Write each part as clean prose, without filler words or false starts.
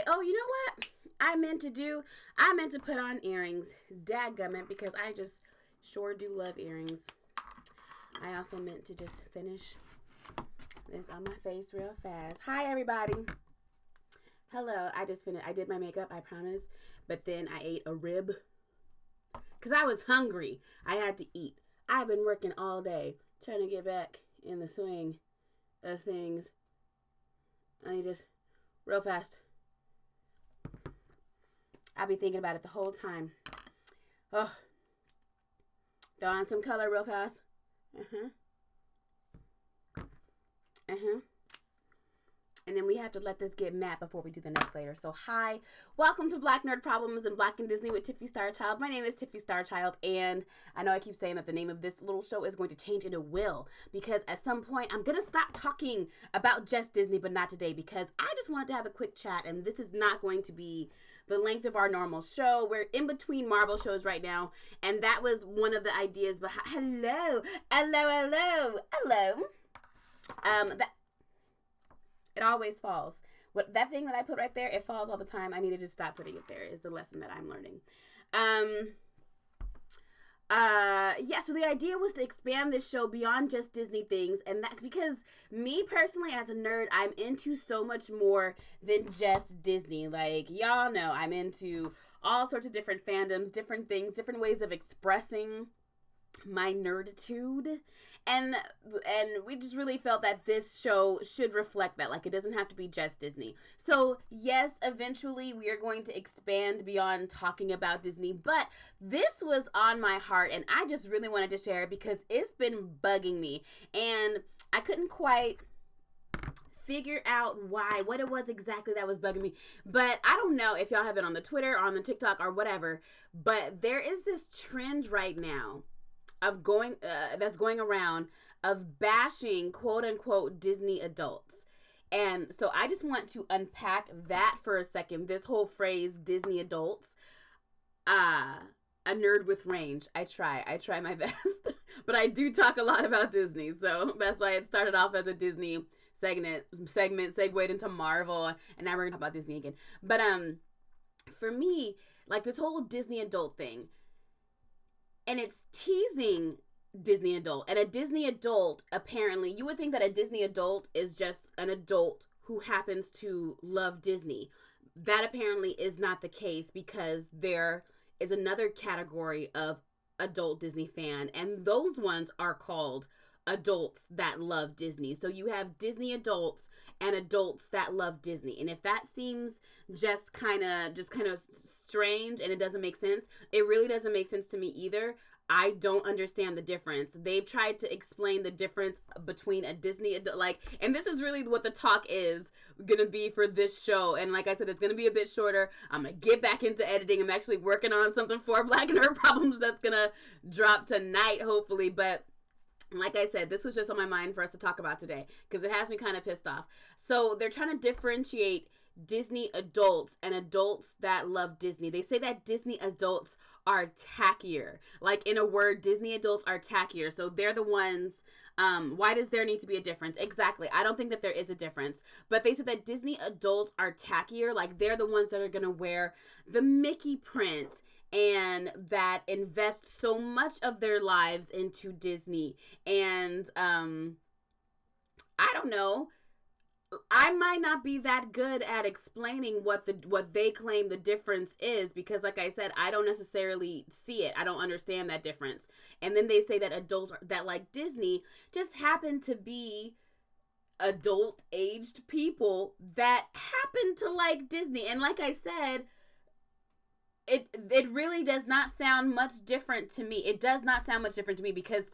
Oh, you know what? I meant to put on earrings. Dadgummit, because I just sure do love earrings. I also meant to just finish this on my face real fast. Hi, everybody. Hello. I just finished. I did my makeup, I promise. But then I ate a rib. Because I was hungry. I had to eat. I've been working all day trying to get back in the swing of things. I just, real fast. I'll be thinking about it the whole time. Oh. Throw on some color real fast. And then we have to let this get matte before we do the next layer. So hi, welcome to Black Nerd Problems and Black and Disney with Tiffie Starchild. My name is Tiffie Starchild, and I know I keep saying that the name of this little show is going to change, and it will, because at some point I'm going to stop talking about just Disney, but not today, because I just wanted to have a quick chat, and this is not going to be the length of our normal show. We're in between Marvel shows right now, and that was one of the ideas behind, hello. It always falls. That thing that I put right there, it falls all the time. I need to just stop putting it there, is the lesson that I'm learning. So the idea was to expand this show beyond just Disney things, and that because me personally as a nerd, I'm into so much more than just Disney. Like, y'all know, I'm into all sorts of different fandoms, different things, different ways of expressing my nerditude, and we just really felt that this show should reflect that. Like, it doesn't have to be just Disney. So yes, eventually we are going to expand beyond talking about Disney, but this was on my heart, and I just really wanted to share it because it's been bugging me, and I couldn't quite figure out what it was exactly that was bugging me. But I don't know if y'all have it on the Twitter or on the TikTok or whatever, but there is this trend right now of that's going around of bashing quote unquote Disney adults. And so I just want to unpack that for a second. This whole phrase, Disney adults. A nerd with range. I try my best. But I do talk a lot about Disney. So that's why it started off as a Disney segment segued into Marvel, and now we're gonna talk about Disney again. But for me, like, this whole Disney adult thing, and it's teasing Disney adult. And a Disney adult, apparently, you would think that a Disney adult is just an adult who happens to love Disney. That apparently is not the case, because there is another category of adult Disney fan, and those ones are called adults that love Disney. So you have Disney adults and adults that love Disney. And if that seems just kind of strange and it doesn't make sense, it really doesn't make sense to me either. I don't understand the difference. They've tried to explain the difference between a Disney adult, and this is really what the talk is gonna be for this show. And like I said, it's gonna be a bit shorter. I'm gonna get back into editing. I'm actually working on something for Black Nerd Problems that's gonna drop tonight, hopefully. But like I said, this was just on my mind for us to talk about today, because it has me kind of pissed off. So they're trying to differentiate Disney adults and adults that love Disney. They say that Disney adults are tackier. Like, in a word, Disney adults are tackier. So they're the ones, why does there need to be a difference? Exactly. I don't think that there is a difference. But they said that Disney adults are tackier. Like, they're the ones that are going to wear the Mickey print and that invest so much of their lives into Disney. And I don't know. I might not be that good at explaining what they claim the difference is, because like I said, I don't necessarily see it. I don't understand that difference. And then they say that adults that like Disney just happen to be adult aged people that happen to like Disney. And like I said, it really does not sound much different to me. It does not sound much different to me, because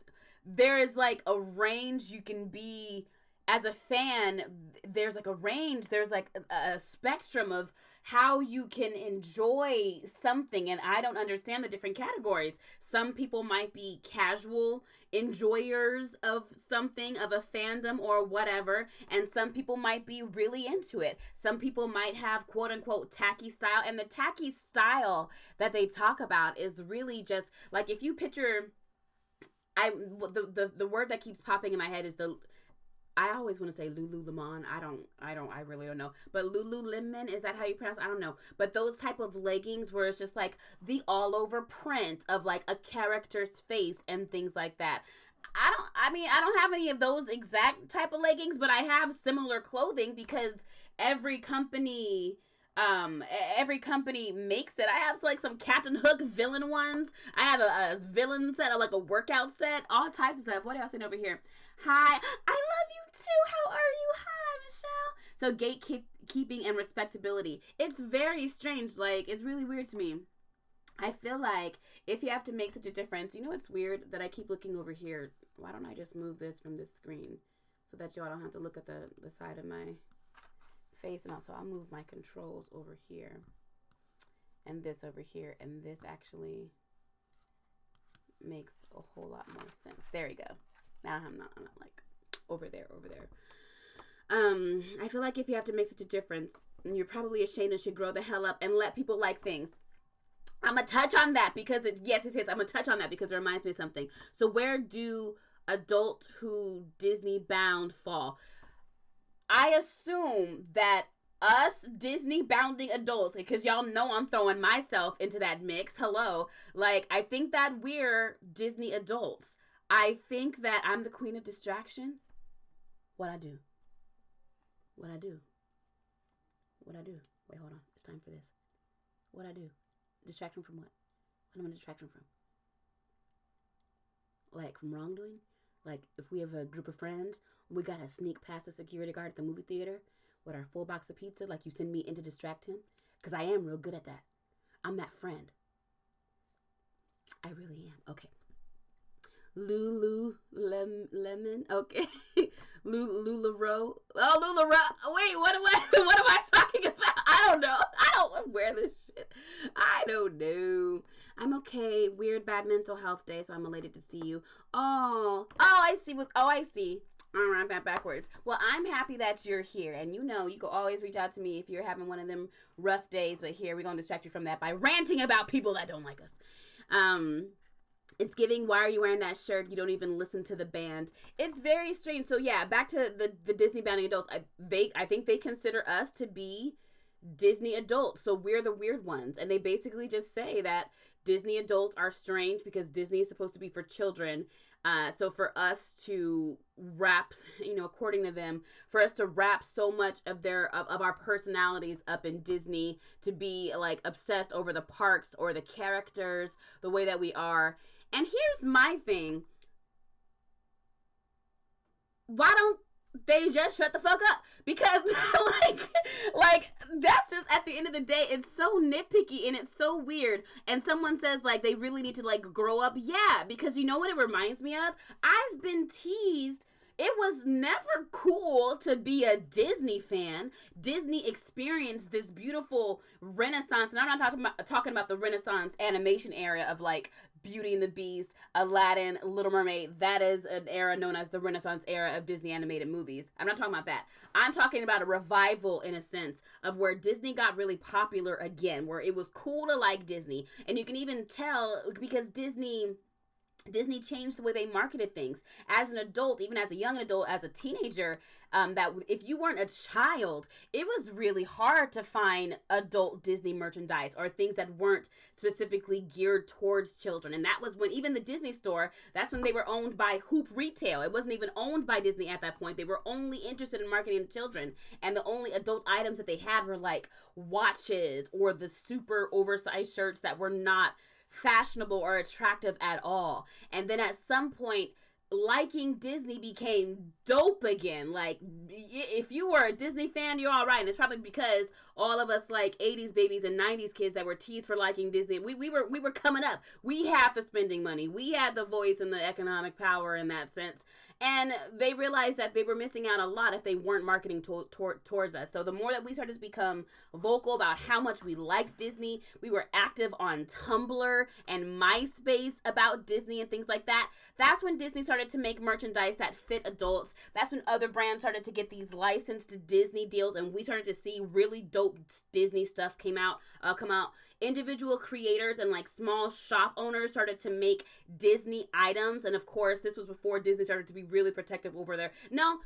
there is like a range you can be as a fan. There's like a range, there's like a spectrum of how you can enjoy something, and I don't understand the different categories. Some people might be casual enjoyers of something, of a fandom or whatever, and some people might be really into it. Some people might have quote unquote tacky style, and the tacky style that they talk about is really just like, if you picture, the word that keeps popping in my head is I always want to say Lululemon. I really don't know. But Lululemon, is that how you pronounce it? I don't know. But those type of leggings where it's just like the all over print of like a character's face and things like that. I don't have any of those exact type of leggings, but I have similar clothing because every company every company makes it. I have like some Captain Hook villain ones. I have a villain set, like a workout set, all types of stuff. What else in over here? Hi, I love you too. How are you? Hi, Michelle. So gatekeeping and respectability. It's very strange. Like, it's really weird to me. I feel like if you have to make such a difference, you know what's weird? That I keep looking over here. Why don't I just move this from this screen so that y'all don't have to look at the side of my face? And also I'll move my controls over here and this over here, and this actually makes a whole lot more sense. There we go. Now I'm not like over there. I feel like if you have to make such a difference, you're probably ashamed and should grow the hell up and let people like things. I'm gonna touch on that because yes. I'm gonna touch on that because it reminds me of something. So where do adult who Disney bound fall? I assume that us Disney bounding adults, because y'all know I'm throwing myself into that mix. Hello. Like, I think that we're Disney adults. I think that I'm the queen of distraction. What I do. Wait, hold on. It's time for this. What I do. Distraction from what? What am I distraction from? Like, from wrongdoing? Like, if we have a group of friends, we gotta sneak past the security guard at the movie theater with our full box of pizza, like you send me in to distract him? Because I am real good at that. I'm that friend. I really am. Okay. Lemon. Okay. LuLaRoe. Oh, LuLaRoe. Wait, what am I talking about? I don't know. I don't wear this shit. I don't know. I'm okay. Weird bad mental health day, so I'm elated to see you. Oh, I see. All right, backwards. Well, I'm happy that you're here, and you know you can always reach out to me if you're having one of them rough days. But here we're gonna distract you from that by ranting about people that don't like us. It's giving, why are you wearing that shirt? You don't even listen to the band. It's very strange. So yeah, back to the Disney bounding adults. I think they consider us to be Disney adults. So we're the weird ones. And they basically just say that Disney adults are strange because Disney is supposed to be for children. So for us to wrap, according to them, for us to wrap so much of our personalities up in Disney, to be like obsessed over the parks or the characters, the way that we are. And here's my thing. Why don't they just shut the fuck up? Because like that's just, at the end of the day, it's so nitpicky and it's so weird. And someone says like they really need to like grow up. Yeah, because you know what it reminds me of? I've been teased. It was never cool to be a Disney fan. Disney experienced this beautiful renaissance, and I'm not talking about the Renaissance animation era of like Beauty and the Beast, Aladdin, Little Mermaid. That is an era known as the Renaissance era of Disney animated movies. I'm not talking about that. I'm talking about a revival, in a sense, of where Disney got really popular again, where it was cool to like Disney. And you can even tell because Disney changed the way they marketed things. As an adult, even as a young adult, as a teenager, that if you weren't a child, it was really hard to find adult Disney merchandise or things that weren't specifically geared towards children. And that was when even the Disney store, that's when they were owned by Hoop Retail. It wasn't even owned by Disney at that point. They were only interested in marketing to children. And the only adult items that they had were like watches or the super oversized shirts that were not fashionable or attractive at all. And then at some point, liking Disney became dope again. Like, if you were a Disney fan, you're all right. And it's probably because all of us like 80s babies and 90s kids that were teased for liking Disney, we were coming up. We had the spending money. We had the voice and the economic power in that sense. And they realized that they were missing out a lot if they weren't marketing towards us. So the more that we started to become vocal about how much we liked Disney, we were active on Tumblr and MySpace about Disney and things like that. That's when Disney started to make merchandise that fit adults. That's when other brands started to get these licensed Disney deals, and we started to see really dope Disney stuff come out. Individual creators and like small shop owners started to make Disney items. And of course, this was before Disney started to be really protective over their... No,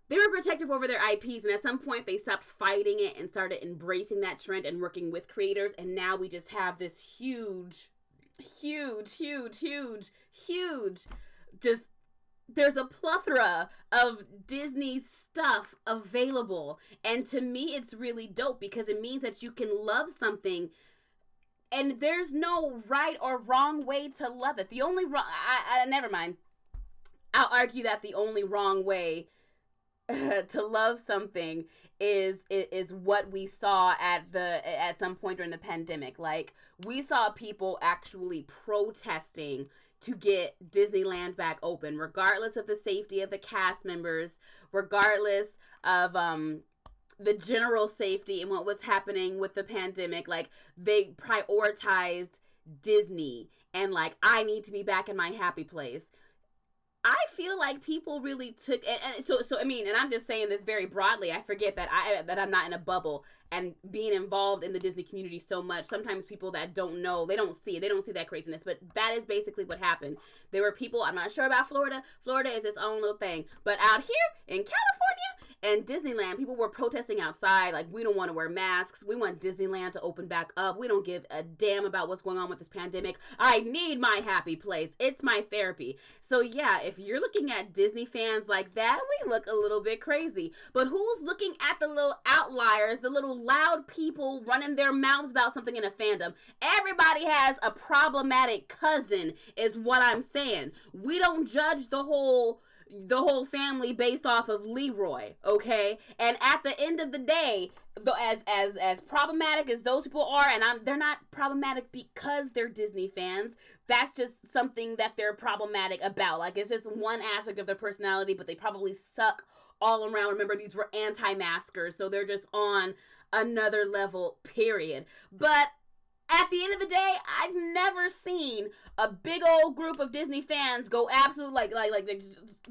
they were protective over their IPs, and at some point they stopped fighting it and started embracing that trend and working with creators, and now we just have this huge, just, there's a plethora of Disney stuff available, and to me it's really dope because it means that you can love something and there's no right or wrong way to love it. The only wrong, never mind. I'll argue that the only wrong way to love something is what we saw at some point during the pandemic. Like, we saw people actually protesting to get Disneyland back open, regardless of the safety of the cast members, regardless of the general safety and what was happening with the pandemic. Like, they prioritized Disney and like, I need to be back in my happy place. I feel like people really took, and so I mean, and I'm just saying this very broadly. I forget that I'm not in a bubble and being involved in the Disney community so much. Sometimes people that don't know, they don't see that craziness, but that is basically what happened. There were people, I'm not sure about Florida. Florida is its own little thing, but out here in California and Disneyland, people were protesting outside, like, we don't want to wear masks. We want Disneyland to open back up. We don't give a damn about what's going on with this pandemic. I need my happy place. It's my therapy. So yeah, if you're looking at Disney fans like that, we look a little bit crazy. But who's looking at the little outliers, the little loud people running their mouths about something in a fandom? Everybody has a problematic cousin, is what I'm saying. We don't judge the whole family based off of Leroy, okay? And at the end of the day, as problematic as those people are, and they're not problematic because they're Disney fans. That's just something that they're problematic about. Like, it's just one aspect of their personality, but they probably suck all around. Remember, these were anti-maskers, so they're just on another level, period. But at the end of the day, I've never seen a big old group of Disney fans go absolutely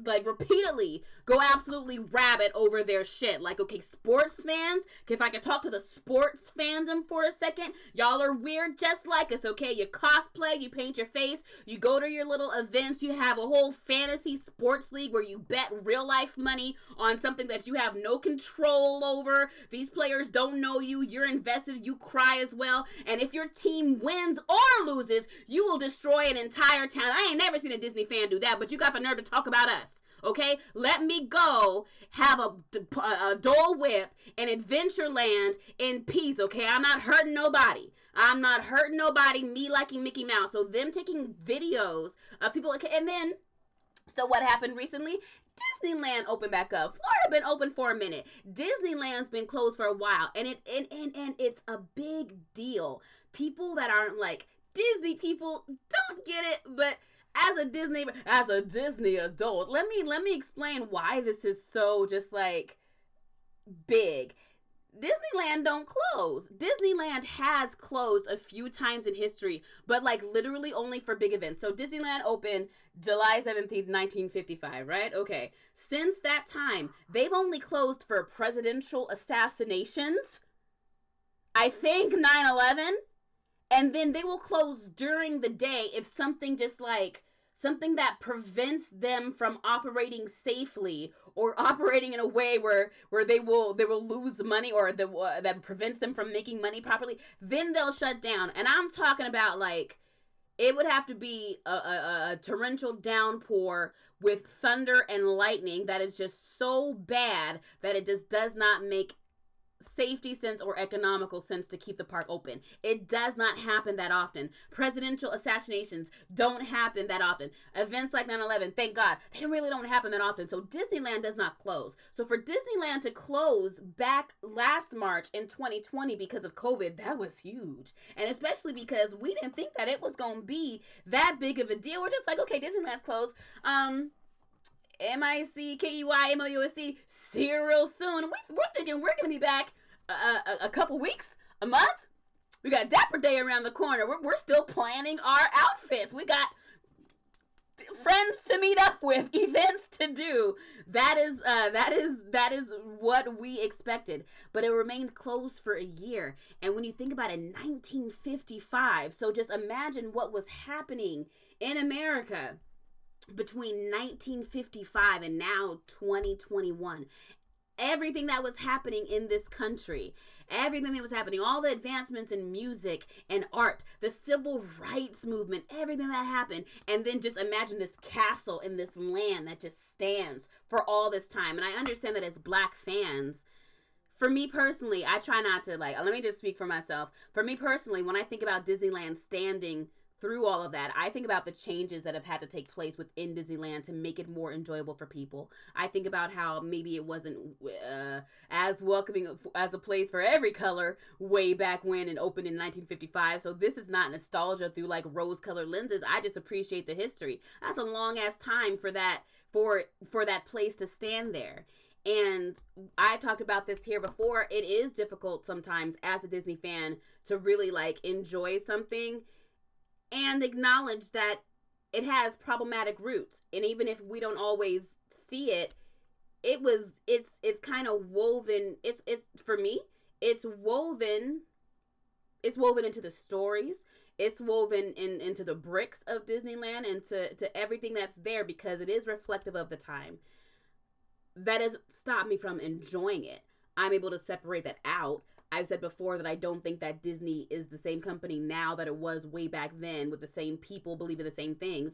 like repeatedly go absolutely rabid over their shit. Like, okay, sports fans, if I could talk to the sports fandom for a second, y'all are weird just like us, okay? You cosplay, you paint your face, you go to your little events, you have a whole fantasy sports league where you bet real life money on something that you have no control over. These players don't know you, you're invested, you cry as well, and if your team wins or loses, you will destroy an entire town. I ain't never seen a Disney fan do that, but you got the nerve to talk about us. Okay, let me go have a Dole Whip in Adventureland in peace, okay? I'm not hurting nobody. Me liking Mickey Mouse. So them taking videos of people, and then, so what happened recently? Disneyland opened back up. Florida been open for a minute. Disneyland's been closed for a while, and it's a big deal. People that aren't like Disney people don't get it, but as a Disney adult, let me explain why this is so just like big. Disneyland don't close. Disneyland has closed a few times in history, but like literally only for big events. So Disneyland opened July 17th, 1955, right? Okay. Since that time, they've only closed for presidential assassinations, I think 9/11, and then they will close during the day if something just like something that prevents them from operating safely or operating in a way where they will lose money, or that prevents them from making money properly, then they'll shut down. And I'm talking about like it would have to be a torrential downpour with thunder and lightning that is just so bad that it just does not make safety sense or economical sense to keep the park open. It does not happen that often. Presidential assassinations don't happen that often. Events like 9/11, thank God, they really don't happen that often. So Disneyland does not close. So for Disneyland to close back last March in 2020 because of COVID, that was huge. And especially because we didn't think that it was going to be that big of a deal. We're just like, okay, Disneyland's closed. MICKEYMOUSC, see you real soon. We're thinking we're going to be back a couple weeks, a month. We got Dapper Day around the corner. We're still planning our outfits. We got friends to meet up with, events to do. That is what we expected. But it remained closed for a year. And when you think about it, 1955, so just imagine what was happening in America between 1955 and now 2021, everything that was happening in this country, everything that was happening, all the advancements in music and art, the civil rights movement, everything that happened. And then just imagine this castle in this land that just stands for all this time. And I understand that as Black fans, for me personally, I try not to, like, let me just speak for myself. For me personally, when I think about Disneyland standing through all of that, I think about the changes that have had to take place within Disneyland to make it more enjoyable for people. I think about how maybe it wasn't as welcoming as a place for every color way back when it opened in 1955. So this is not nostalgia through like rose-colored lenses. I just appreciate the history. That's a long ass time for that place to stand there. And I talked about this here before. It is difficult sometimes as a Disney fan to really like enjoy something and acknowledge that it has problematic roots. And even if we don't always see it, it's kind of woven. It's for me, it's woven into the stories. It's woven into the bricks of Disneyland and to everything that's there, because it is reflective of the time. That doesn't stop me from enjoying it. I'm able to separate that out. I've said before that I don't think that Disney is the same company now that it was way back then, with the same people believing the same things.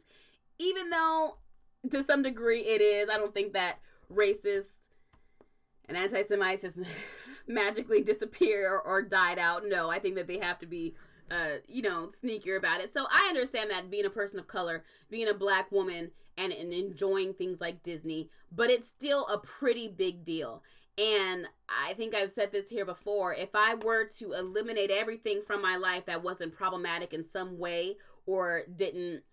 Even though, to some degree, it is. I don't think that racist and anti-Semites just magically disappear or died out. No, I think that they have to be, sneakier about it. So I understand that, being a person of color, being a Black woman, and enjoying things like Disney, but it's still a pretty big deal. And I think I've said this here before. If I were to eliminate everything from my life that wasn't problematic in some way or didn't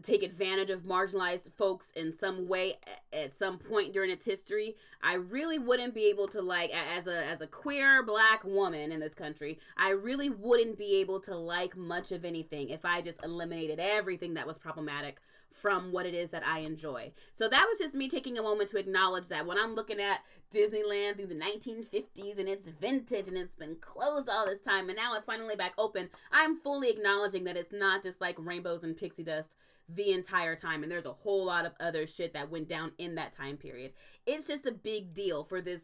take advantage of marginalized folks in some way at some point during its history, I really wouldn't be able to, like, as a queer Black woman in this country, I really wouldn't be able to like much of anything if I just eliminated everything that was problematic from what it is that I enjoy. So that was just me taking a moment to acknowledge that when I'm looking at Disneyland through the 1950s and it's vintage and it's been closed all this time and now it's finally back open, I'm fully acknowledging that it's not just like rainbows and pixie dust the entire time, and there's a whole lot of other shit that went down in that time period. It's just a big deal for this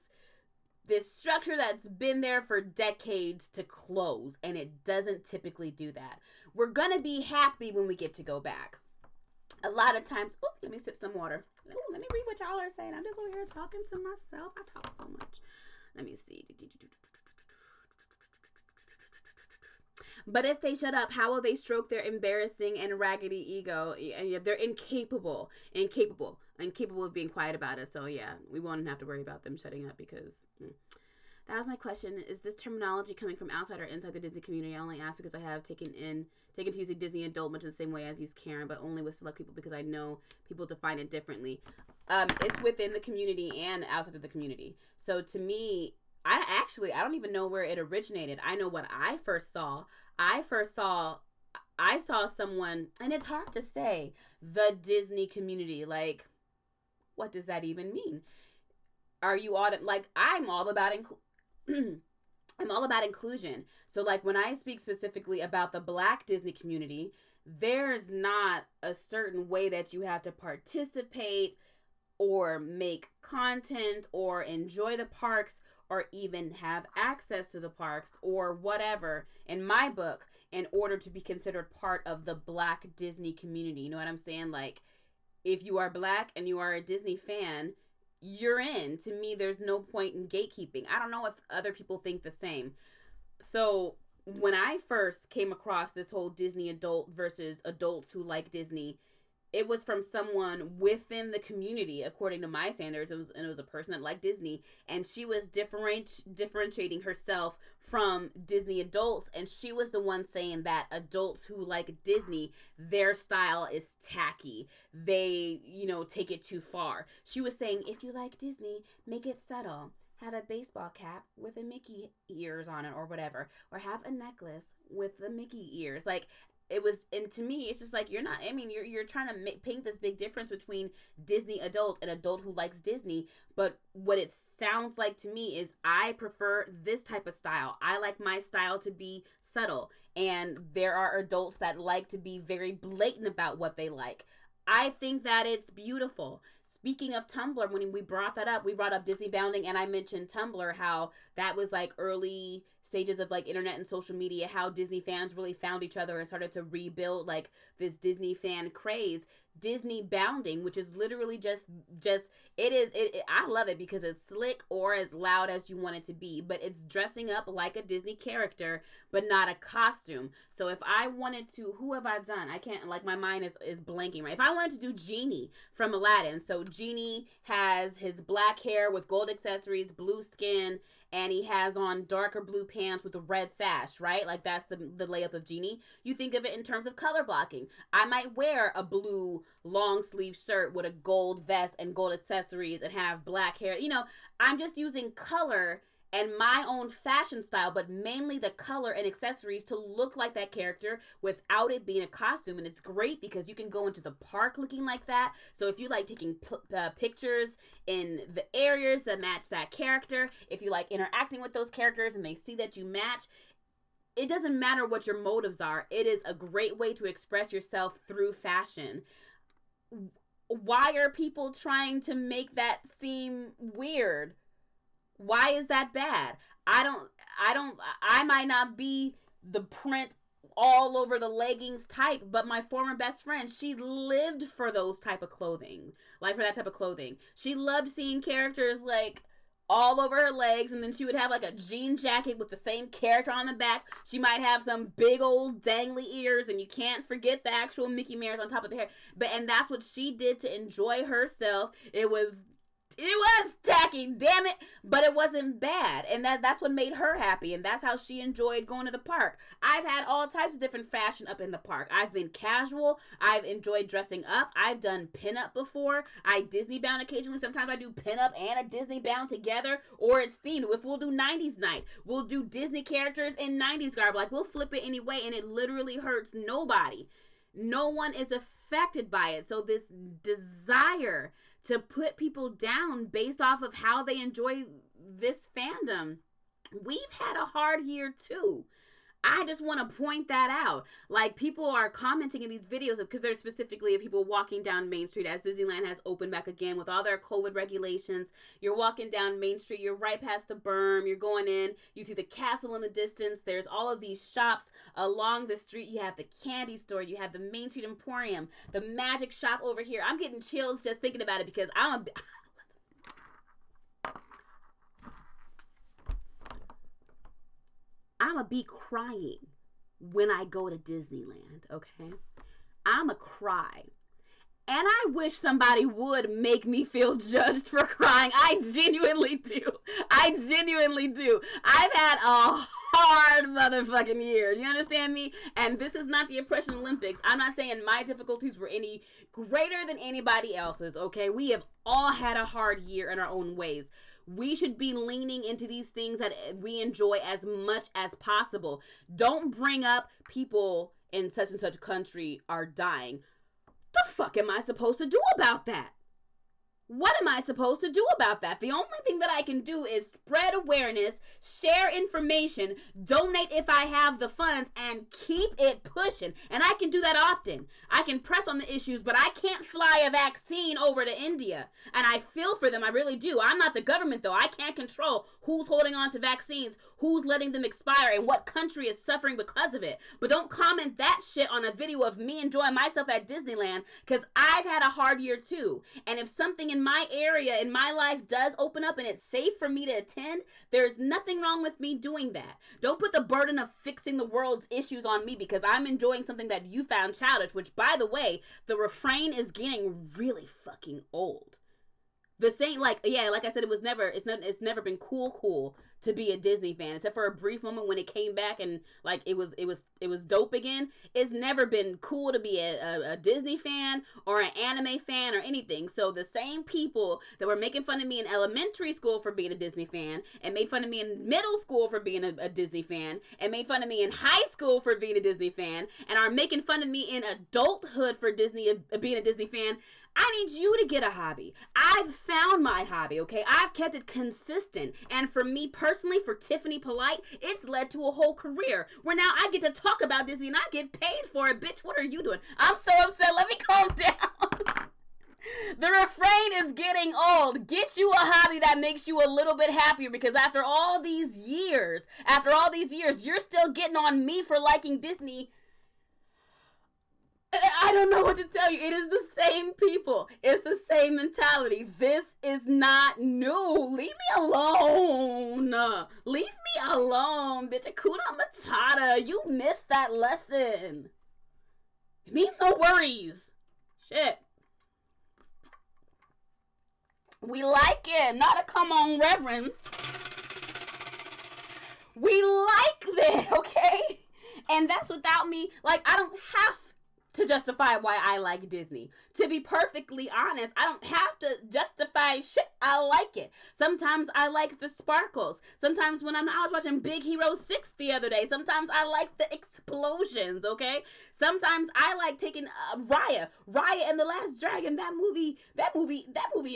structure that's been there for decades to close, and it doesn't typically do that. We're gonna be happy when we get to go back. A lot of times, let me sip some water. Let me read what y'all are saying. I'm just over here talking to myself. I talk so much. Let me see. But if they shut up, how will they stroke their embarrassing and raggedy ego? And they're incapable of being quiet about it. So yeah, we won't have to worry about them shutting up, because that was my question. Is this terminology coming from outside or inside the Disney community? I only ask because I have taken to using Disney adult much in the same way as use Karen, but only with select people because I know people define it differently. It's within the community and outside of the community. So to me, I don't even know where it originated. I know what I first saw. I saw someone, and it's hard to say, the Disney community. Like, what does that even mean? Are you like, I'm all about I'm all about inclusion. So like when I speak specifically about the Black Disney community, there's not a certain way that you have to participate or make content or enjoy the parks or even have access to the parks or whatever, in my book, in order to be considered part of the Black Disney community. You know what I'm saying? Like, if you are Black and you are a Disney fan, you're in. To me, there's no point in gatekeeping. I don't know if other people think the same. So when I first came across this whole Disney adult versus adults who like Disney, it was from someone within the community, according to my standards. It was a person that liked Disney, and she was differentiating herself from Disney adults, and she was the one saying that adults who like Disney, their style is tacky. They, take it too far. She was saying, if you like Disney, make it subtle. Have a baseball cap with a Mickey ears on it or whatever, or have a necklace with the Mickey ears. Like, it was, and to me, it's just like, you're trying to paint this big difference between Disney adult and adult who likes Disney. But what it sounds like to me is, I prefer this type of style. I like my style to be subtle, and there are adults that like to be very blatant about what they like. I think that it's beautiful. Speaking of Tumblr, when we brought that up, we brought up Disney bounding, and I mentioned Tumblr, how that was like early stages of like internet and social media, how Disney fans really found each other and started to rebuild like this Disney fan craze. Disney bounding, which is literally just I love it because it's slick or as loud as you want it to be, but it's dressing up like a Disney character but not a costume. So if I wanted to, who have I done? I can't, like, my mind is blanking, right? If I wanted to do Genie from Aladdin, so Genie has his black hair with gold accessories, blue skin, and he has on darker blue pants with a red sash, right? Like, that's the layup of Genie. You think of it in terms of color blocking. I might wear a blue long sleeve shirt with a gold vest and gold accessories and have black hair. You know, I'm just using color and my own fashion style, but mainly the color and accessories to look like that character without it being a costume. And it's great because you can go into the park looking like that. So if you like taking pictures in the areas that match that character, if you like interacting with those characters and they see that you match, it doesn't matter what your motives are. It is a great way to express yourself through fashion. Why are people trying to make that seem weird? Why is that bad? I might not be the print all over the leggings type, but my former best friend, she lived for those type of clothing. Like, for that type of clothing. She loved seeing characters like all over her legs, and then she would have like a jean jacket with the same character on the back. She might have some big old dangly ears, and you can't forget the actual Mickey Mouse on top of the hair. And that's what she did to enjoy herself. It was tacky, damn it, but it wasn't bad, and that's what made her happy, and that's how she enjoyed going to the park. I've had all types of different fashion up in the park. I've been casual. I've enjoyed dressing up. I've done pinup before. I Disney bound occasionally. Sometimes I do pinup and a Disney bound together, or it's themed. If we'll do 90s night, we'll do Disney characters in 90s garb. Like, we'll flip it anyway, and it literally hurts nobody. No one is affected by it. So this desire to put people down based off of how they enjoy this fandom, we've had a hard year too. I just want to point that out. Like, people are commenting in these videos because there's specifically of people walking down Main Street as Disneyland has opened back again with all their COVID regulations. You're walking down Main Street, you're right past the berm, you're going in, you see the castle in the distance, there's all of these shops along the street. You have the candy store, you have the Main Street Emporium, the magic shop over here. I'm getting chills just thinking about it because I'ma be crying when I go to Disneyland, okay? I'ma cry. And I wish somebody would make me feel judged for crying. I genuinely do. I've had a hard motherfucking year. You understand me? And this is not the Oppression Olympics. I'm not saying my difficulties were any greater than anybody else's, okay? We have all had a hard year in our own ways. We should be leaning into these things that we enjoy as much as possible. Don't bring up people in such and such country are dying. The fuck am I supposed to do about that? What am I supposed to do about that? The only thing that I can do is spread awareness, share information, donate if I have the funds, and keep it pushing. And I can do that often. I can press on the issues, but I can't fly a vaccine over to India. And I feel for them, I really do. I'm not the government, though. I can't control who's holding on to vaccines, who's letting them expire, and what country is suffering because of it. But don't comment that shit on a video of me enjoying myself at Disneyland, because I've had a hard year, too. And if something in my area, in my life, does open up and it's safe for me to attend, there's nothing wrong with me doing that. Don't put the burden of fixing the world's issues on me because I'm enjoying something that you found childish, which, by the way, the refrain is getting really fucking old. The same, like I said, it's never been cool to be a Disney fan, except for a brief moment when it came back and like it was dope again. It's never been cool to be a Disney fan or an anime fan or anything. So the same people that were making fun of me in elementary school for being a Disney fan and made fun of me in middle school for being a Disney fan and made fun of me in high school for being a Disney fan and are making fun of me in adulthood for being a Disney fan, I need you to get a hobby. I've found my hobby, okay? I've kept it consistent. And for me personally, for Tiffany Polite, it's led to a whole career where now I get to talk about Disney and I get paid for it. Bitch, what are you doing? I'm so upset. Let me calm down. The refrain is getting old. Get you a hobby that makes you a little bit happier, because after all these years, you're still getting on me for liking Disney. I don't know what to tell you. It is the same people. It's the same mentality. This is not new. Leave me alone. Leave me alone, bitch. Hakuna Matata. You missed that lesson. It means no worries. Shit. We like it. Not a come on reverend. We like this, okay? And that's without me. Like, I don't have to justify why I like Disney. To be perfectly honest, I don't have to justify shit. I like it. Sometimes I like the sparkles. Sometimes when I was watching Big Hero 6 the other day, sometimes I like the explosions, okay? Sometimes I like taking Raya and the Last Dragon. That movie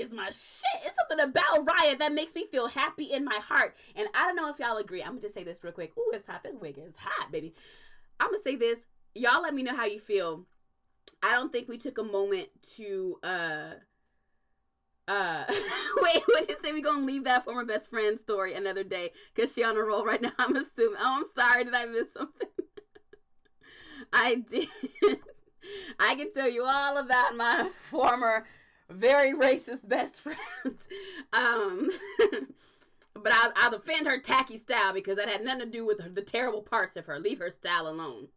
is my shit. It's something about Raya that makes me feel happy in my heart. And I don't know if y'all agree. I'm gonna just say this real quick. Ooh, it's hot. This wig is hot, baby. I'm gonna say this. Y'all let me know how you feel. I don't think we took a moment to, wait, what'd you say? We gonna leave that former best friend story another day, because she on a roll right now, I'm assuming. Oh, I'm sorry, did I miss something? I did. I can tell you all about my former, very racist best friend. But I'll defend her tacky style, because that had nothing to do with the terrible parts of her. Leave her style alone.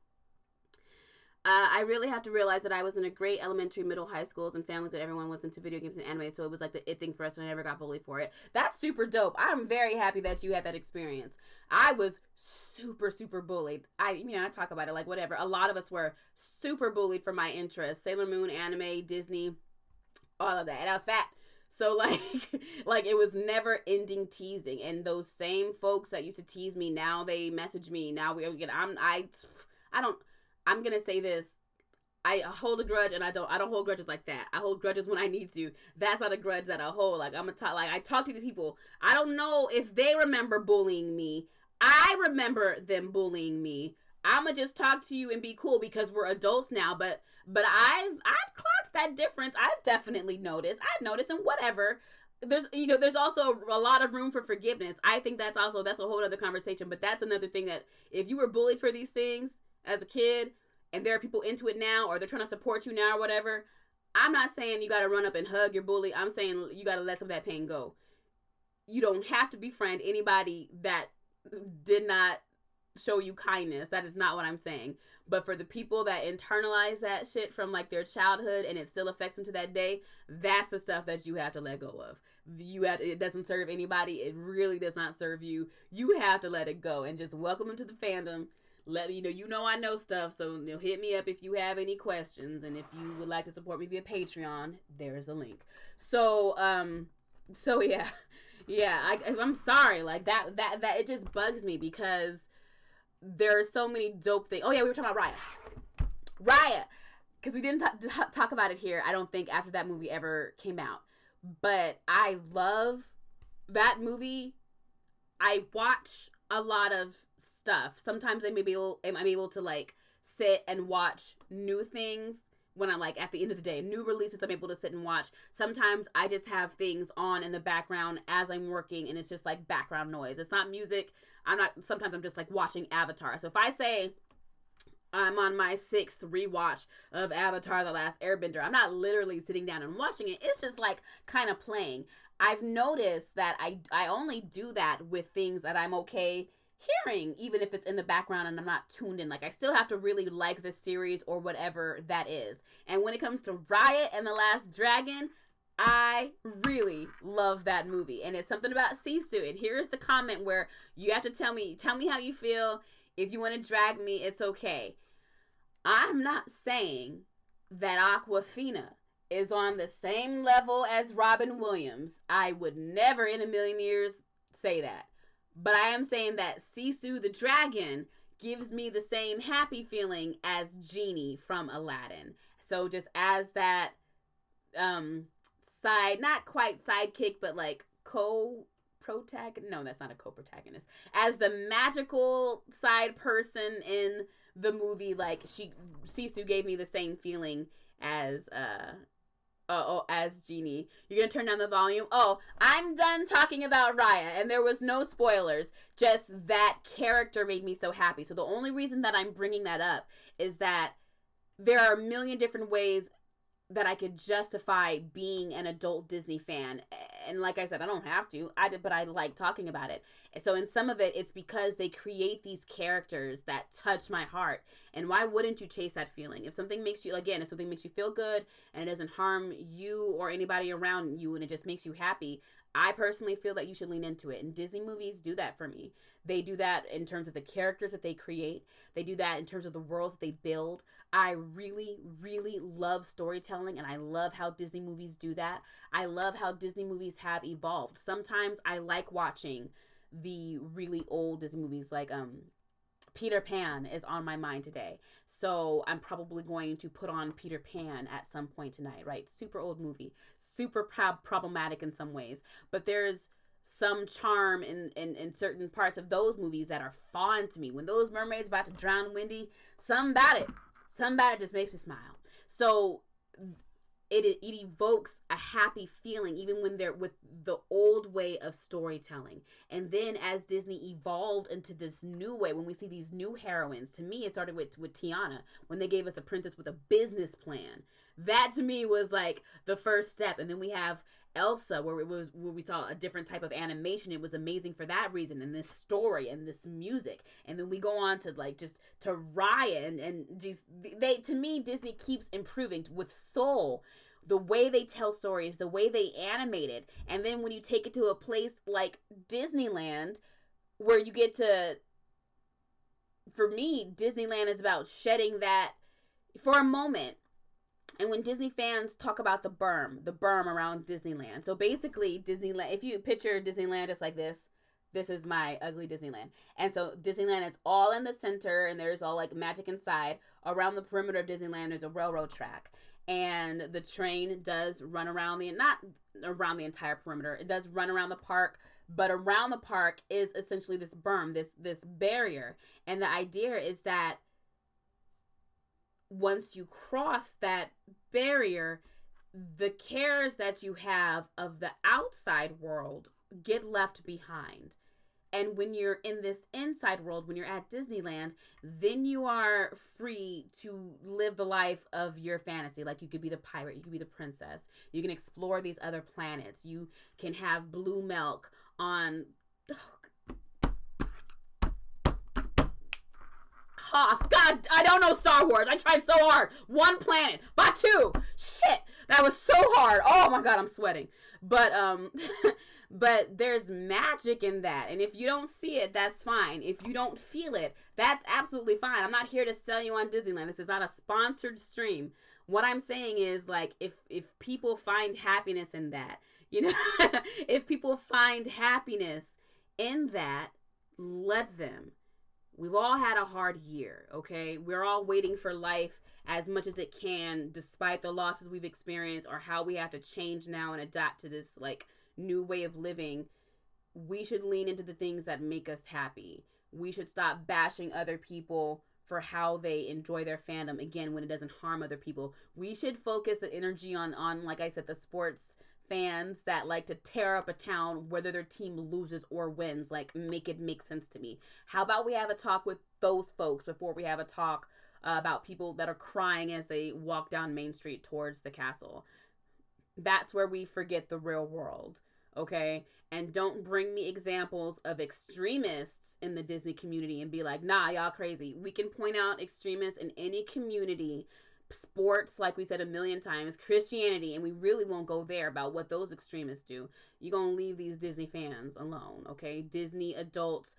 I really have to realize that I was in a great elementary, middle, high schools and families that everyone was into video games and anime, so it was like the it thing for us, and I never got bullied for it. That's super dope. I'm very happy that you had that experience. I was super, super bullied. I talk about it like whatever. A lot of us were super bullied for my interests. Sailor Moon, anime, Disney, all of that. And I was fat. So like it was never ending teasing. And those same folks that used to tease me, now they message me. Now I'm gonna say this. I hold a grudge, and I don't hold grudges like that. I hold grudges when I need to. That's not a grudge that I hold. Like I talk to these people. I don't know if they remember bullying me. I remember them bullying me. I'ma just talk to you and be cool because we're adults now. But I've clocked that difference. I've definitely noticed. I've noticed, and whatever. There's also a lot of room for forgiveness. I think that's a whole other conversation. But that's another thing, that if you were bullied for these things as a kid, and there are people into it now, or they're trying to support you now or whatever, I'm not saying you got to run up and hug your bully. I'm saying you got to let some of that pain go. You don't have to befriend anybody that did not show you kindness. That is not what I'm saying. But for the people that internalize that shit from like their childhood and it still affects them to that day, that's the stuff that you have to let go of. It doesn't serve anybody. It really does not serve you. You have to let it go and just welcome them to the fandom. Let me know, I know stuff, so hit me up if you have any questions, and if you would like to support me via Patreon, there's a link. So yeah, I'm sorry, like that it just bugs me, because there are so many dope things. Oh yeah, we were talking about Raya, because we didn't talk about it here, I don't think, after that movie ever came out, but I love that movie. I watch a lot of stuff. Sometimes I'm able to like sit and watch new things when I'm like at the end of the day, new releases I'm able to sit and watch. Sometimes I just have things on in the background as I'm working, and it's just like background noise. It's not music. Sometimes I'm just like watching Avatar. So if I say I'm on my 6th rewatch of Avatar: The Last Airbender, I'm not literally sitting down and watching it. It's just like kind of playing. I've noticed that I only do that with things that I'm okay hearing, even if it's in the background and I'm not tuned in. Like, I still have to really like the series or whatever that is. And when it comes to Raya and the Last Dragon, I really love that movie. And it's something about Sisu. And here's the comment where you have to tell me how you feel. If you want to drag me, it's okay. I'm not saying that Aquafina is on the same level as Robin Williams. I would never in a million years say that. But I am saying that Sisu the dragon gives me the same happy feeling as Genie from Aladdin. So just as that um side, not quite sidekick, but like co-protagonist. No, that's not a co-protagonist. As the magical side person in the movie, like Sisu gave me the same feeling as as Genie. You're gonna turn down the volume. Oh, I'm done talking about Raya, and there was no spoilers. Just that character made me so happy. So the only reason that I'm bringing that up is that there are a million different ways that I could justify being an adult Disney fan. And like I said, I don't have to. I did, but I like talking about it. So in some of it, it's because they create these characters that touch my heart. And why wouldn't you chase that feeling? If something makes you, again, if something makes you feel good and it doesn't harm you or anybody around you and it just makes you happy, I personally feel that you should lean into it. And Disney movies do that for me. They do that in terms of the characters that they create. They do that in terms of the worlds that they build. I really, really love storytelling, and I love how Disney movies do that. I love how Disney movies have evolved. Sometimes I like watching the really old Disney movies, like Peter Pan is on my mind today. So I'm probably going to put on Peter Pan at some point tonight, right? Super old movie, super problematic in some ways, but there's some charm in certain parts of those movies that are fond to me. When those mermaids about to drown Wendy, something about it just makes me smile. So it evokes a happy feeling even when they're with the old way of storytelling. And then as Disney evolved into this new way, when we see these new heroines, to me it started with Tiana, when they gave us a princess with a business plan. That to me was like the first step. And then we have Elsa, where we saw a different type of animation. It was amazing for that reason, and this story and this music. And then we go on to like just to Raya and just they, to me, Disney keeps improving with Soul, the way they tell stories, the way they animate it. And then when you take it to a place like Disneyland, where you get to, for me, Disneyland is about shedding that for a moment. And when Disney fans talk about the berm around Disneyland. So basically, Disneyland, if you picture Disneyland just like this is my ugly Disneyland. And so Disneyland is all in the center, and there's all like magic inside. Around the perimeter of Disneyland, there's a railroad track. And the train does run around not around the entire perimeter. It does run around the park, but around the park is essentially this berm, this barrier. And the idea is that once you cross that barrier, the cares that you have of the outside world get left behind. And when you're in this inside world, when you're at Disneyland, then you are free to live the life of your fantasy. Like you could be the pirate, you could be the princess. You can explore these other planets. You can have blue milk on Hoth. God, I don't know Star Wars. I tried so hard. One planet. Batu. Shit. That was so hard. Oh my God, I'm sweating. But but there's magic in that. And if you don't see it, that's fine. If you don't feel it, that's absolutely fine. I'm not here to sell you on Disneyland. This is not a sponsored stream. What I'm saying is, like, if people find happiness in that, you know, if people find happiness in that, let them. We've all had a hard year, okay? We're all waiting for life as much as it can, despite the losses we've experienced or how we have to change now and adapt to this, like, new way of living. We should lean into the things that make us happy. We should stop bashing other people for how they enjoy their fandom, again, when it doesn't harm other people. We should focus the energy on like I said, the sports fans that like to tear up a town whether their team loses or wins. Like, make it make sense to me. How about we have a talk with those folks before we have a talk about people that are crying as they walk down Main Street towards the castle? That's where we forget the real world, okay? And don't bring me examples of extremists in the Disney community and be like, nah, y'all crazy. We can point out extremists in any community, sports, like we said a million times, Christianity, and we really won't go there about what those extremists do. You're gonna leave these Disney fans alone, okay? Disney adults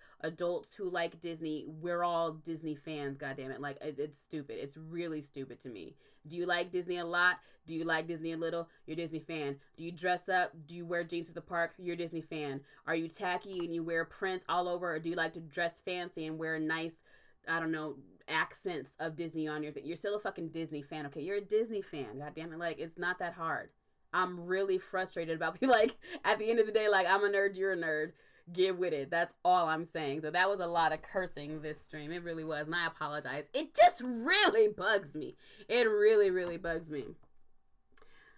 who like Disney, we're all Disney fans, goddammit. Like, it's stupid. It's really stupid to me. Do you like Disney a lot? Do you like Disney a little? You're a Disney fan. Do you dress up? Do you wear jeans to the park? You're a Disney fan. Are you tacky and you wear prints all over, or do you like to dress fancy and wear nice, I don't know, accents of Disney on your thing? You're still a fucking Disney fan, okay? You're a Disney fan, goddammit. Like, it's not that hard. I'm really frustrated about people. Like, at the end of the day, like, I'm a nerd, you're a nerd. Get with it. That's all I'm saying. So that was a lot of cursing this stream. It really was. And I apologize. It just really bugs me. It really, really bugs me.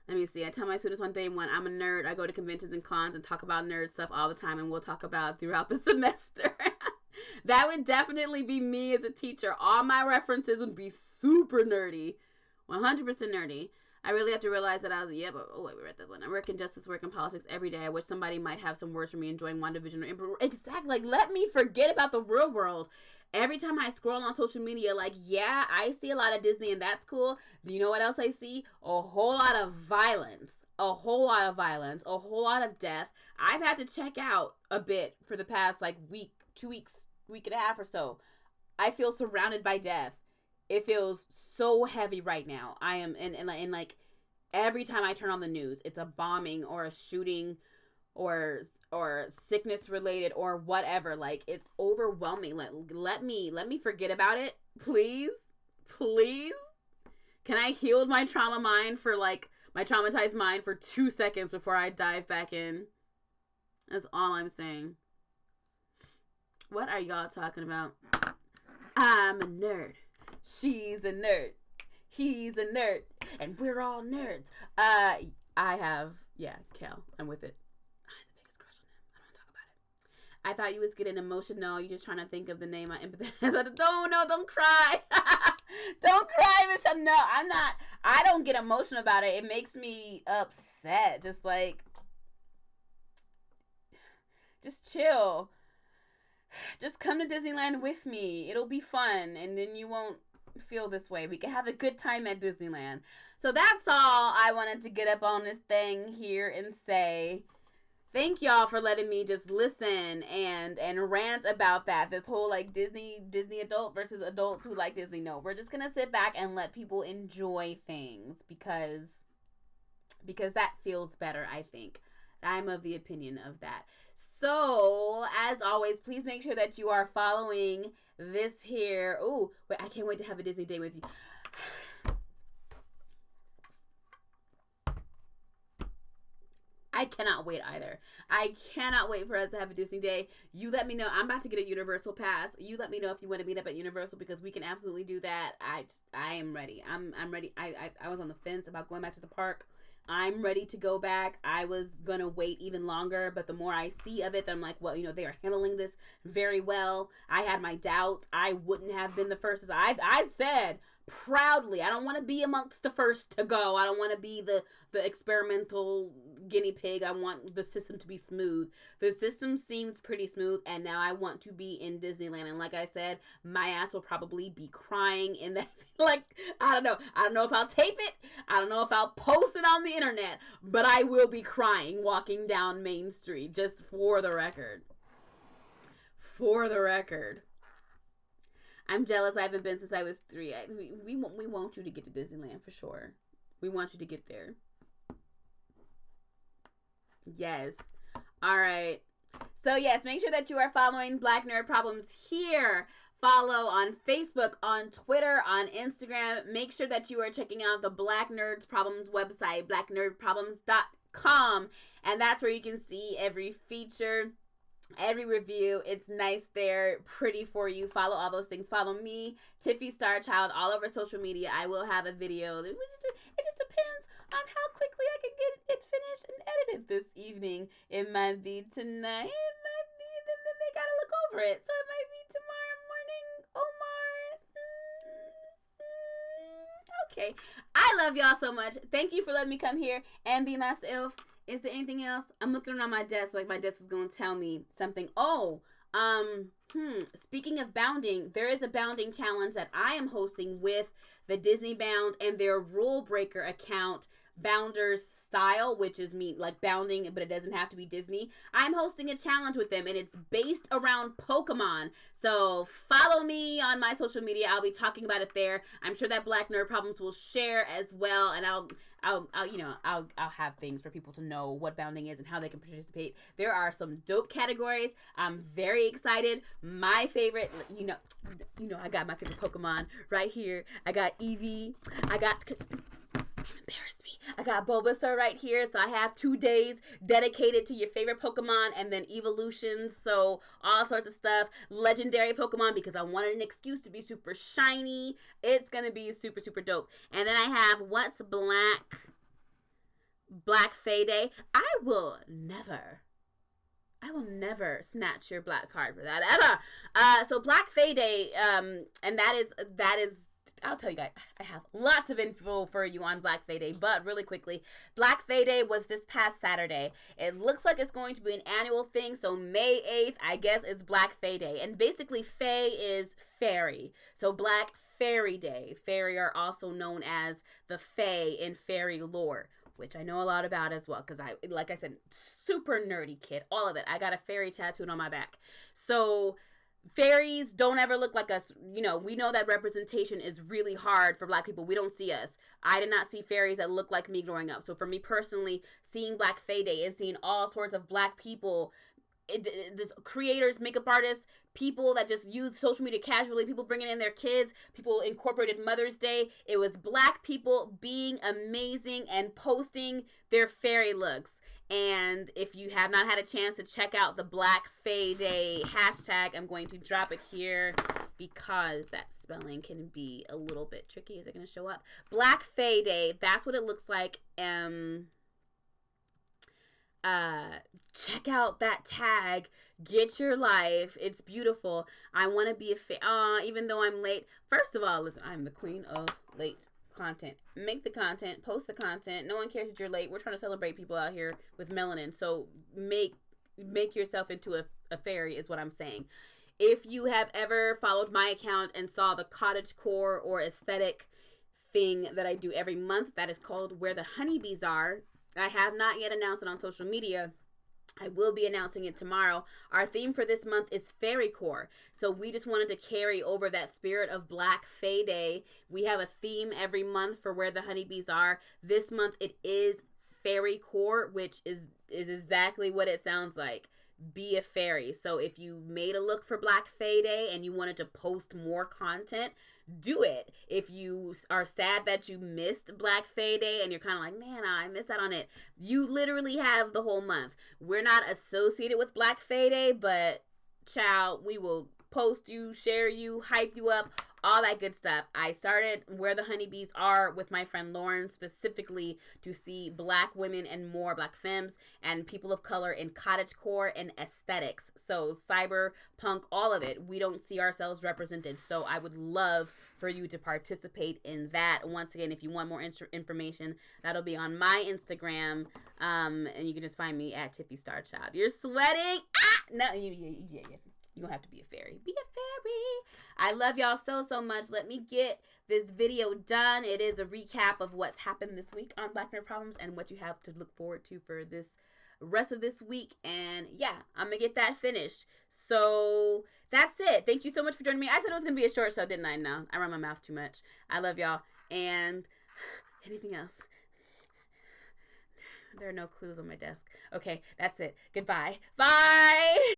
Let me see. I tell my students on day one, I'm a nerd. I go to conventions and cons and talk about nerd stuff all the time. And we'll talk about it throughout the semester. That would definitely be me as a teacher. All my references would be super nerdy. 100% nerdy. I really have to realize that I was, but wait, we read that one. I work in justice, work in politics every day. I wish somebody might have some words for me enjoying WandaVision or exactly. Like, let me forget about the real world. Every time I scroll on social media, like, yeah, I see a lot of Disney and that's cool. Do you know what else I see? A whole lot of violence. A whole lot of violence. A whole lot of death. I've had to check out a bit for the past, like, week, 2 weeks, week and a half or so. I feel surrounded by death. It feels so heavy right now. I am, and like, every time I turn on the news, it's a bombing or a shooting or sickness related or whatever. Like, it's overwhelming. Let me forget about it, please. Can I heal my trauma mind for, like, my traumatized mind for 2 seconds before I dive back in? That's all I'm saying. What are y'all talking about? I'm a nerd. She's a nerd. He's a nerd. And we're all nerds. I have, Kel. I'm with it. I have the biggest crush on him. I don't want to talk about it. I thought you was getting emotional. You're just trying to think of the name I empathize. Don't cry. Don't cry, Michelle. No, I'm not. I don't get emotional about it. It makes me upset. Just like, just chill. Just come to Disneyland with me. It'll be fun. And then you won't feel this way. We can have a good time at Disneyland. So that's all I wanted to get up on this thing here and say. Thank y'all for letting me just listen and rant about that. This whole, like, Disney adult versus adults who like Disney. No, we're just gonna sit back and let people enjoy things because that feels better, I think. I'm of the opinion of that. So, as always, please make sure that you are following this here. Oh, wait, I can't wait to have a Disney day with you. I cannot wait either. I cannot wait for us to have a Disney day. You let me know. I'm about to get a Universal pass. You let me know if you want to meet up at Universal because we can absolutely do that. I am ready. I'm ready. I was on the fence about going back to the park. I'm ready to go back. I was going to wait even longer, but the more I see of it, I'm like, well, they are handling this very well. I had my doubts. I wouldn't have been the first. I said proudly, I don't want to be amongst the first to go. I don't want to be the experimental guinea pig. I want the system to be smooth. The system seems pretty smooth, and now I want to be in Disneyland. And like I said, my ass will probably be crying in that. Like, I don't know if I'll tape it. I don't know if I'll post it on the internet, but I will be crying walking down Main Street, just for the record. For the record. I'm jealous. I haven't been since I was 3. We want you to get to Disneyland for sure. We want you to get there. Yes. All right. So yes, make sure that you are following Black Nerd Problems here. Follow on Facebook, on Twitter, on Instagram. Make sure that you are checking out the Black Nerds Problems website, blacknerdproblems.com. And that's where you can see every feature, every review. It's nice there, pretty for you. Follow all those things. Follow me, Tiffie Starchild, all over social media. I will have a video. It just depends on how quickly I can get it finished and edited this evening. It might be tonight. It might be, then they gotta look over it. So it might be tomorrow morning, Omar. Okay. I love y'all so much. Thank you for letting me come here and be myself. Is there anything else? I'm looking around my desk like my desk is going to tell me something. Speaking of bounding, there is a bounding challenge that I am hosting with the Disney Bound and their Rule Breaker account, Bounders Style, which is me like bounding, but it doesn't have to be Disney. I'm hosting a challenge with them, and it's based around Pokemon. So follow me on my social media. I'll be talking about it there. I'm sure that Black Nerd Problems will share as well, and I'll have things for people to know what bounding is and how they can participate. There are some dope categories. I'm very excited. My favorite, I got my favorite Pokemon right here. I got Eevee. Embarrass me. I got Bulbasaur right here, so I have 2 days dedicated to your favorite Pokemon, and then evolutions, so all sorts of stuff. Legendary Pokemon, because I wanted an excuse to be super shiny. It's gonna be super, super dope. And then I have What's Black Fayday. I will never snatch your black card for that ever. So Black Fayday, and that is I'll tell you guys, I have lots of info for you on Black Fayday, but really quickly, Black Fayday was this past Saturday. It looks like it's going to be an annual thing, so May 8th, I guess, is Black Fayday. And basically, Fae is fairy. So Black Fairy Day. Fairy are also known as the Fae in fairy lore, which I know a lot about as well, because like I said, super nerdy kid, all of it. I got a fairy tattooed on my back. So fairies don't ever look like us. We know that representation is really hard for black people. We don't see us. I did not see fairies that look like me growing up. So for me personally, seeing Black Fayday and seeing all sorts of black people, creators, makeup artists, people that just use social media casually, people bringing in their kids, people incorporated Mother's Day. It was black people being amazing and posting their fairy looks. And if you have not had a chance to check out the Black Fayday hashtag, I'm going to drop it here because that spelling can be a little bit tricky. Is it going to show up? Black Fayday, that's what it looks like. Check out that tag. Get your life. It's beautiful. I want to be even though I'm late. First of all, listen, I'm the queen of late content. Make the content, post the content. No one cares that you're late. We're trying to celebrate people out here with melanin. So make yourself into a fairy is what I'm saying. If you have ever followed my account and saw the cottagecore or aesthetic thing that I do every month, that is called Where the Honeybees Are. I have not yet announced it on social media. I will be announcing it tomorrow. Our theme for this month is Fairycore. So we just wanted to carry over that spirit of Black Fayday. We have a theme every month for Where the Honeybees Are. This month it is Fairycore, which is exactly what it sounds like. Be a fairy. So if you made a look for Black Fayday and you wanted to post more content, do it. If you are sad that you missed Black Fayday and you're kind of like, man, I missed out on it, you literally have the whole month. We're not associated with Black Fayday, but child, we will post you, share you, hype you up, all that good stuff. I started Where the Honeybees Are with my friend Lauren specifically to see black women and more black femmes and people of color in cottagecore and aesthetics. So cyberpunk, all of it. We don't see ourselves represented. So I would love for you to participate in that. Once again, if you want more information, that'll be on my Instagram. And you can just find me at Tiffie Starchild. You're sweating? No, yeah. You're going to have to be a fairy. Be a fairy. I love y'all so much. Let me get this video done. It is a recap of what's happened this week on Black Nerd Problems and what you have to look forward to for this rest of this week. And yeah, I'm going to get that finished. So that's it. Thank you so much for joining me. I said it was going to be a short show, didn't I? No, I run my mouth too much. I love y'all. And anything else? There are no clues on my desk. Okay, that's it. Goodbye. Bye.